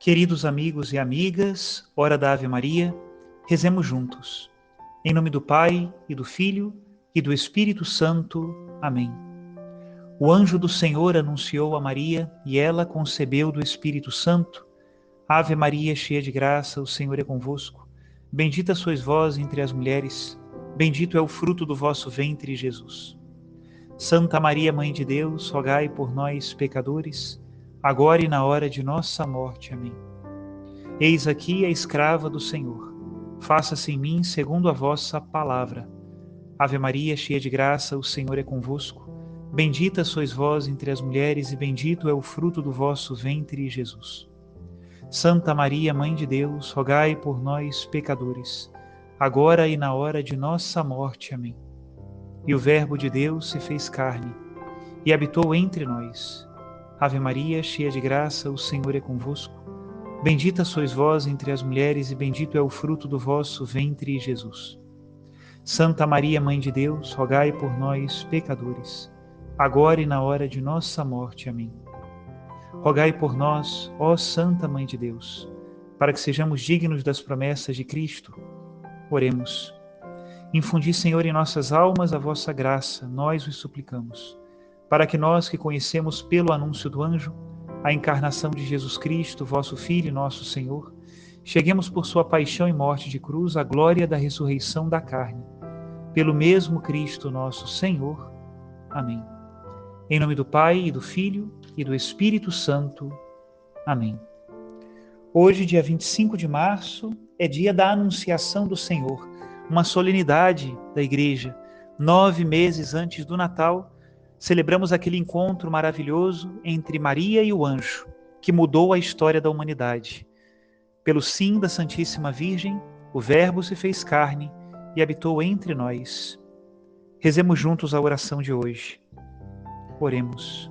Queridos amigos e amigas, hora da Ave Maria, rezemos juntos. Em nome do Pai, e do Filho, e do Espírito Santo. Amém. O anjo do Senhor anunciou a Maria, e ela concebeu do Espírito Santo. Ave Maria, cheia de graça, o Senhor é convosco. Bendita sois vós entre as mulheres, bendito é o fruto do vosso ventre, Jesus. Santa Maria, Mãe de Deus, rogai por nós, pecadores, agora e na hora de nossa morte. Amém. Eis aqui a escrava do Senhor. Faça-se em mim segundo a vossa palavra. Ave Maria, cheia de graça, o Senhor é convosco. Bendita sois vós entre as mulheres e bendito é o fruto do vosso ventre, Jesus. Santa Maria, Mãe de Deus, rogai por nós, pecadores, agora e na hora de nossa morte. Amém. E o Verbo de Deus se fez carne e habitou entre nós. Ave Maria, cheia de graça, o Senhor é convosco. Bendita sois vós entre as mulheres e bendito é o fruto do vosso ventre, Jesus. Santa Maria, Mãe de Deus, rogai por nós, pecadores, agora e na hora de nossa morte. Amém. Rogai por nós, ó Santa Mãe de Deus, para que sejamos dignos das promessas de Cristo. Oremos. Infundi, Senhor, em nossas almas a vossa graça, nós os suplicamos, para que nós que conhecemos pelo anúncio do anjo a encarnação de Jesus Cristo, vosso Filho e nosso Senhor, cheguemos por sua paixão e morte de cruz à glória da ressurreição da carne. Pelo mesmo Cristo nosso Senhor. Amém. Em nome do Pai, e do Filho, e do Espírito Santo. Amém. Hoje, dia 25 de março, é dia da Anunciação do Senhor, uma solenidade da Igreja. 9 meses antes do Natal, celebramos aquele encontro maravilhoso entre Maria e o anjo, que mudou a história da humanidade. Pelo sim da Santíssima Virgem, o Verbo se fez carne e habitou entre nós. Rezemos juntos a oração de hoje. Oremos.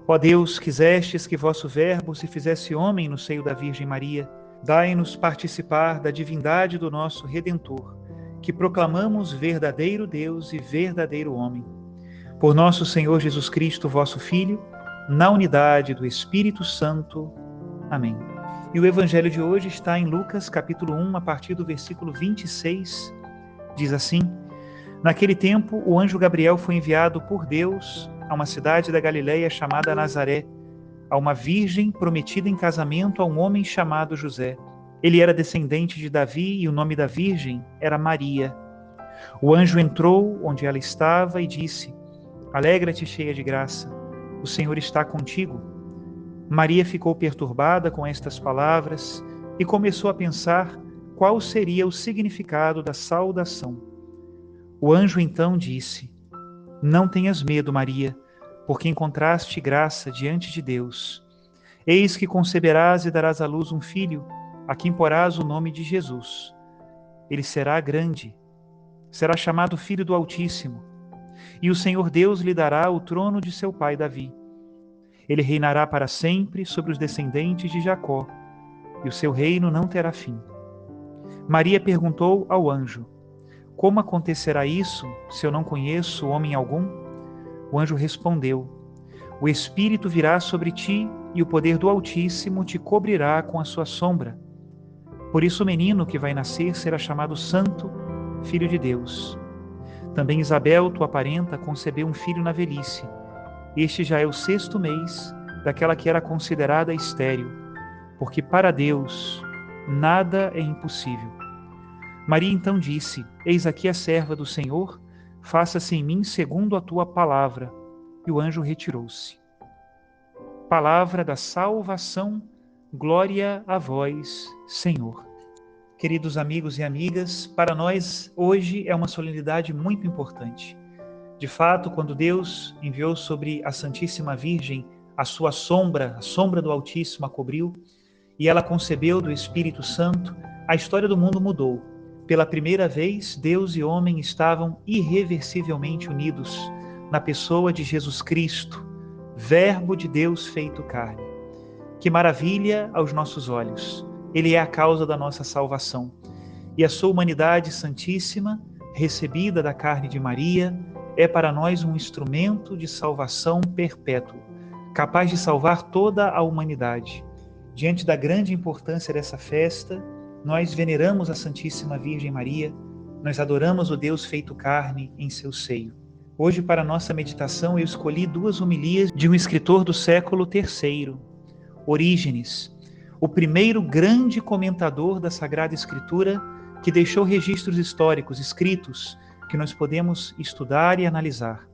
Ó Deus, quisestes que vosso Verbo se fizesse homem no seio da Virgem Maria, dai-nos participar da divindade do nosso Redentor, que proclamamos verdadeiro Deus e verdadeiro homem. Por nosso Senhor Jesus Cristo, vosso Filho, na unidade do Espírito Santo. Amém. E o Evangelho de hoje está em Lucas, capítulo 1, a partir do versículo 26. Diz assim: Naquele tempo, o anjo Gabriel foi enviado por Deus a uma cidade da Galileia chamada Nazaré, a uma virgem prometida em casamento a um homem chamado José. Ele era descendente de Davi e o nome da virgem era Maria. O anjo entrou onde ela estava e disse: Alegra-te, cheia de graça, o Senhor está contigo. Maria ficou perturbada com estas palavras e começou a pensar qual seria o significado da saudação. O anjo então disse: Não tenhas medo, Maria, porque encontraste graça diante de Deus. Eis que conceberás e darás à luz um filho, a quem porás o nome de Jesus. Ele será grande, será chamado Filho do Altíssimo, e o Senhor Deus lhe dará o trono de seu pai Davi. Ele reinará para sempre sobre os descendentes de Jacó, e o seu reino não terá fim. Maria perguntou ao anjo: Como acontecerá isso, se eu não conheço homem algum? O anjo respondeu: O Espírito virá sobre ti, e o poder do Altíssimo te cobrirá com a sua sombra. Por isso o menino que vai nascer será chamado Santo, Filho de Deus. Também Isabel, tua parenta, concebeu um filho na velhice. Este já é o 6º mês daquela que era considerada estéril, porque para Deus nada é impossível. Maria então disse: Eis aqui a serva do Senhor, faça-se em mim segundo a tua palavra. E o anjo retirou-se. Palavra da salvação, glória a vós, Senhor. Queridos amigos e amigas, para nós hoje é uma solenidade muito importante. De fato, quando Deus enviou sobre a Santíssima Virgem a sua sombra, a sombra do Altíssimo a cobriu, e ela concebeu do Espírito Santo, a história do mundo mudou. Pela primeira vez, Deus e homem estavam irreversivelmente unidos na pessoa de Jesus Cristo, Verbo de Deus feito carne. Que maravilha aos nossos olhos! Ele é a causa da nossa salvação. E a sua humanidade santíssima, recebida da carne de Maria, é para nós um instrumento de salvação perpétuo, capaz de salvar toda a humanidade. diante da grande importância dessa festa, nós veneramos a Santíssima Virgem Maria, nós adoramos o Deus feito carne em seu seio. Hoje, para a nossa meditação, eu escolhi 2 homilias de um escritor do século III, Orígenes, o primeiro grande comentador da Sagrada Escritura que deixou registros históricos escritos que nós podemos estudar e analisar.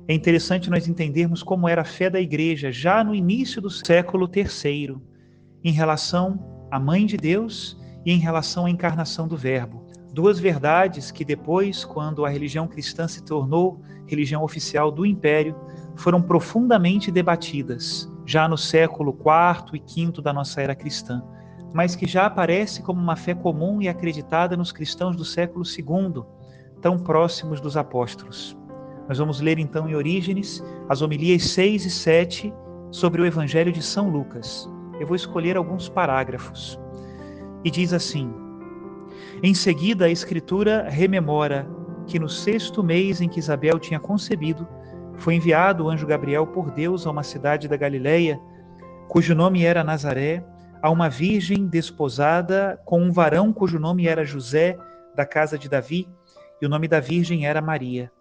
É interessante nós entendermos como era a fé da Igreja já no início do século III, em relação à Mãe de Deus e em relação à encarnação do Verbo. 2 verdades que depois, quando a religião cristã se tornou religião oficial do Império, foram profundamente debatidas, já no século IV e V da nossa era cristã, mas que já aparece como uma fé comum e acreditada nos cristãos do século II, tão próximos dos apóstolos. Nós vamos ler então em Orígenes as homilias 6 e 7 sobre o Evangelho de São Lucas. Eu vou escolher alguns parágrafos. E diz assim: em seguida, a Escritura rememora que no 6º mês em que Isabel tinha concebido, foi enviado o anjo Gabriel por Deus a uma cidade da Galileia, cujo nome era Nazaré, a uma virgem desposada com um varão cujo nome era José, da casa de Davi, e o nome da virgem era Maria.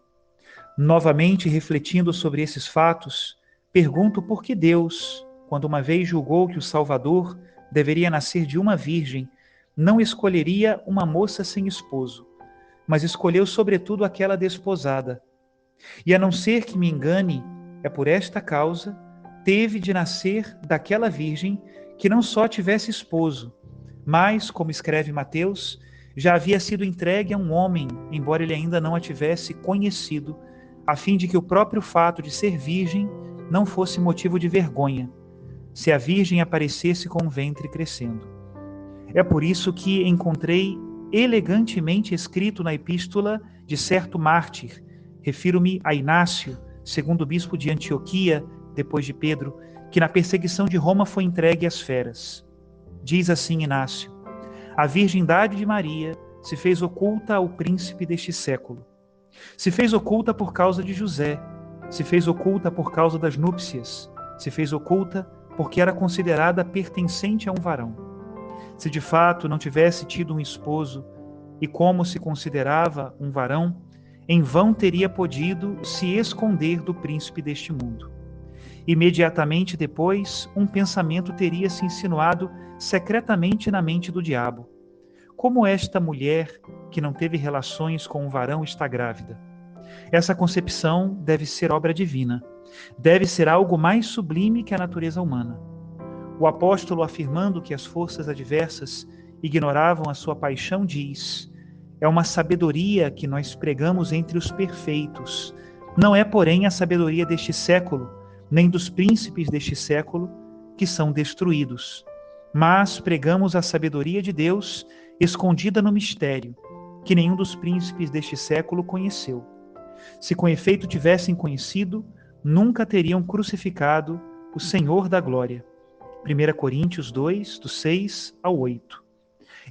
Novamente, refletindo sobre esses fatos, pergunto por que Deus, quando uma vez julgou que o Salvador deveria nascer de uma virgem, não escolheria uma moça sem esposo, mas escolheu sobretudo aquela desposada. E a não ser que me engane, é por esta causa, teve de nascer daquela virgem que não só tivesse esposo, mas, como escreve Mateus, já havia sido entregue a um homem, embora ele ainda não a tivesse conhecido, a fim de que o próprio fato de ser virgem não fosse motivo de vergonha, se a virgem aparecesse com o ventre crescendo. É por isso que encontrei elegantemente escrito na epístola de certo mártir, refiro-me a Inácio, segundo bispo de Antioquia, depois de Pedro, que na perseguição de Roma foi entregue às feras. Diz assim Inácio: a virgindade de Maria se fez oculta ao príncipe deste século. Se fez oculta por causa de José, se fez oculta por causa das núpcias, se fez oculta porque era considerada pertencente a um varão. Se de fato não tivesse tido um esposo, e como se considerava um varão, em vão teria podido se esconder do príncipe deste mundo. Imediatamente depois, um pensamento teria se insinuado secretamente na mente do diabo. Como esta mulher, que não teve relações com um varão, está grávida? Essa concepção deve ser obra divina. Deve ser algo mais sublime que a natureza humana. O apóstolo, afirmando que as forças adversas ignoravam a sua paixão, diz: é uma sabedoria que nós pregamos entre os perfeitos. Não é, porém, a sabedoria deste século, nem dos príncipes deste século, que são destruídos. Mas pregamos a sabedoria de Deus, escondida no mistério, que nenhum dos príncipes deste século conheceu. Se com efeito tivessem conhecido, nunca teriam crucificado o Senhor da glória. 1 Coríntios 2, do 6 ao 8.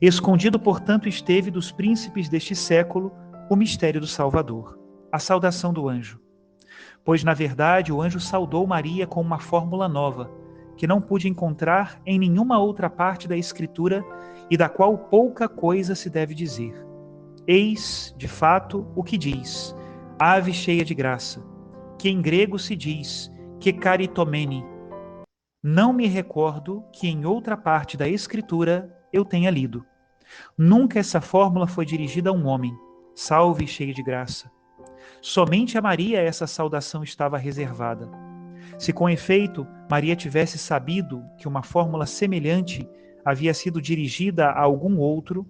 Escondido, portanto, esteve dos príncipes deste século o mistério do Salvador, a saudação do anjo. Pois, na verdade, o anjo saudou Maria com uma fórmula nova, que não pude encontrar em nenhuma outra parte da Escritura e da qual pouca coisa se deve dizer. Eis, de fato, o que diz: ave cheia de graça, que em grego se diz que caritomene. Não me recordo que em outra parte da Escritura eu tenha lido. Nunca essa fórmula foi dirigida a um homem. Salve, cheio de graça. Somente a Maria essa saudação estava reservada. Se com efeito Maria tivesse sabido que uma fórmula semelhante havia sido dirigida a algum outro,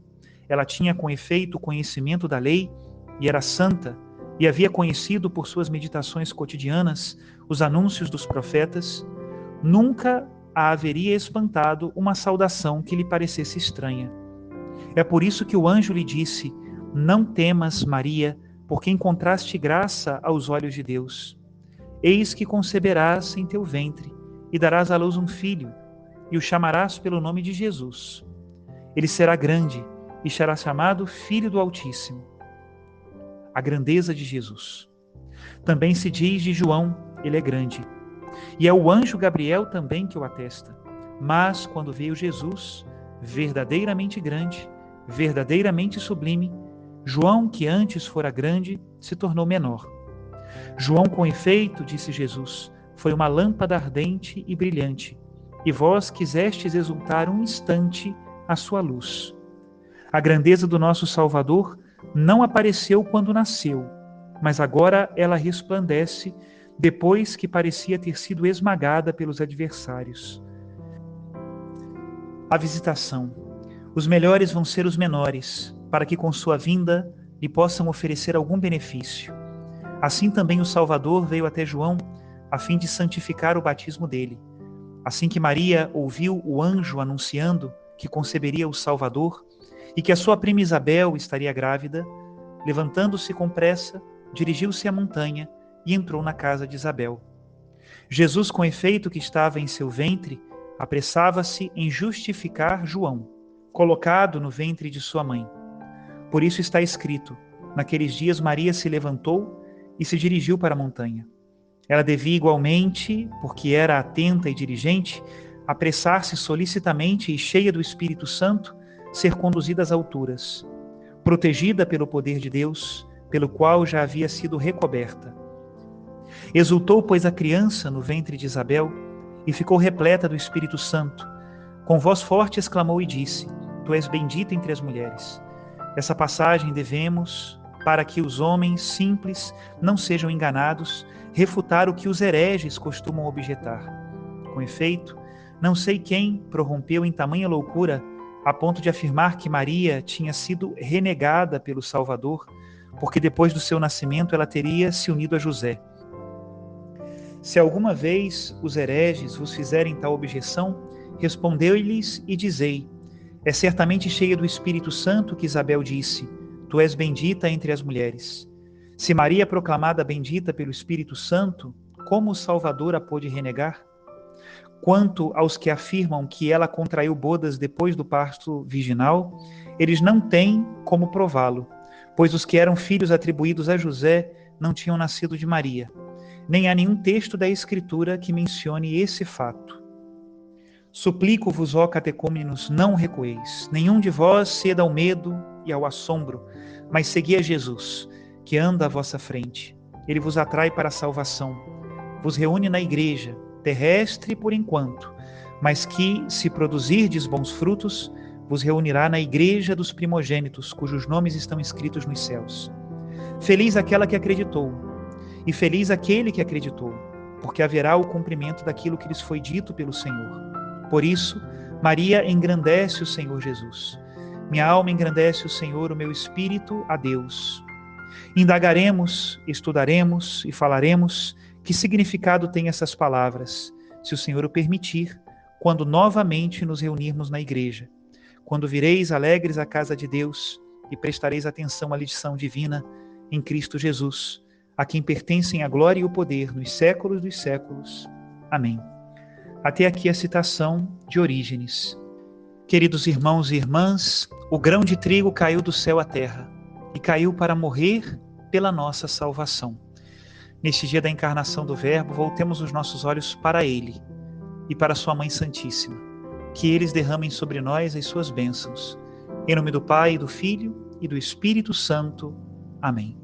ela tinha com efeito conhecimento da lei e era santa, e havia conhecido por suas meditações cotidianas os anúncios dos profetas, nunca a haveria espantado uma saudação que lhe parecesse estranha. É por isso que o anjo lhe disse: não temas, Maria, porque encontraste graça aos olhos de Deus. Eis que conceberás em teu ventre e darás à luz um filho, e o chamarás pelo nome de Jesus. Ele será grande e será chamado Filho do Altíssimo. A grandeza de Jesus. Também se diz de João: ele é grande. E é o anjo Gabriel também que o atesta. Mas quando veio Jesus, verdadeiramente grande, verdadeiramente sublime, João, que antes fora grande, se tornou menor. João, com efeito, disse Jesus, foi uma lâmpada ardente e brilhante, e vós quisestes exultar um instante à sua luz. A grandeza do nosso Salvador não apareceu quando nasceu, mas agora ela resplandece depois que parecia ter sido esmagada pelos adversários. A visitação. Os melhores vão ser os menores, para que com sua vinda lhe possam oferecer algum benefício. Assim também o Salvador veio até João, a fim de santificar o batismo dele. Assim que Maria ouviu o anjo anunciando que conceberia o Salvador e que a sua prima Isabel estaria grávida, levantando-se com pressa, dirigiu-se à montanha e entrou na casa de Isabel. Jesus, com efeito que estava em seu ventre, apressava-se em justificar João, colocado no ventre de sua mãe. Por isso está escrito: naqueles dias Maria se levantou e se dirigiu para a montanha. Ela devia igualmente, porque era atenta e diligente, apressar-se solicitamente e cheia do Espírito Santo, ser conduzida às alturas, protegida pelo poder de Deus, pelo qual já havia sido recoberta. Exultou, pois, a criança no ventre de Isabel e ficou repleta do Espírito Santo. Com voz forte exclamou e disse: Tu és bendita entre as mulheres. Essa passagem devemos, para que os homens simples não sejam enganados, refutar o que os hereges costumam objetar. Com efeito, não sei quem prorrompeu em tamanha loucura a ponto de afirmar que Maria tinha sido renegada pelo Salvador, porque depois do seu nascimento ela teria se unido a José. Se alguma vez os hereges vos fizerem tal objeção, respondeu-lhes e dizei: é certamente cheia do Espírito Santo que Isabel disse: Tu és bendita entre as mulheres. Se Maria é proclamada bendita pelo Espírito Santo, como o Salvador a pôde renegar? Quanto aos que afirmam que ela contraiu bodas depois do parto virginal, eles não têm como prová-lo, pois os que eram filhos atribuídos a José não tinham nascido de Maria. Nem há nenhum texto da Escritura que mencione esse fato. Suplico-vos, ó catecúmenos, não recueis. Nenhum de vós ceda ao medo e ao assombro, mas segui a Jesus, que anda à vossa frente. Ele vos atrai para a salvação, vos reúne na igreja, terrestre por enquanto, mas que, se produzirdes bons frutos, vos reunirá na igreja dos primogênitos, cujos nomes estão escritos nos céus. Feliz aquela que acreditou, e feliz aquele que acreditou, porque haverá o cumprimento daquilo que lhes foi dito pelo Senhor. Por isso, Maria engrandece o Senhor Jesus. Minha alma engrandece o Senhor, o meu espírito a Deus. Indagaremos, estudaremos e falaremos que significado tem essas palavras, se o Senhor o permitir, quando novamente nos reunirmos na igreja, quando vireis alegres à casa de Deus e prestareis atenção à lição divina em Cristo Jesus, a quem pertencem a glória e o poder nos séculos dos séculos. Amém. Até aqui a citação de Orígenes. Queridos irmãos e irmãs, o grão de trigo caiu do céu à terra e caiu para morrer pela nossa salvação. Neste dia da encarnação do Verbo, voltemos os nossos olhos para Ele e para Sua Mãe Santíssima. Que eles derramem sobre nós as suas bênçãos. Em nome do Pai, do Filho e do Espírito Santo. Amém.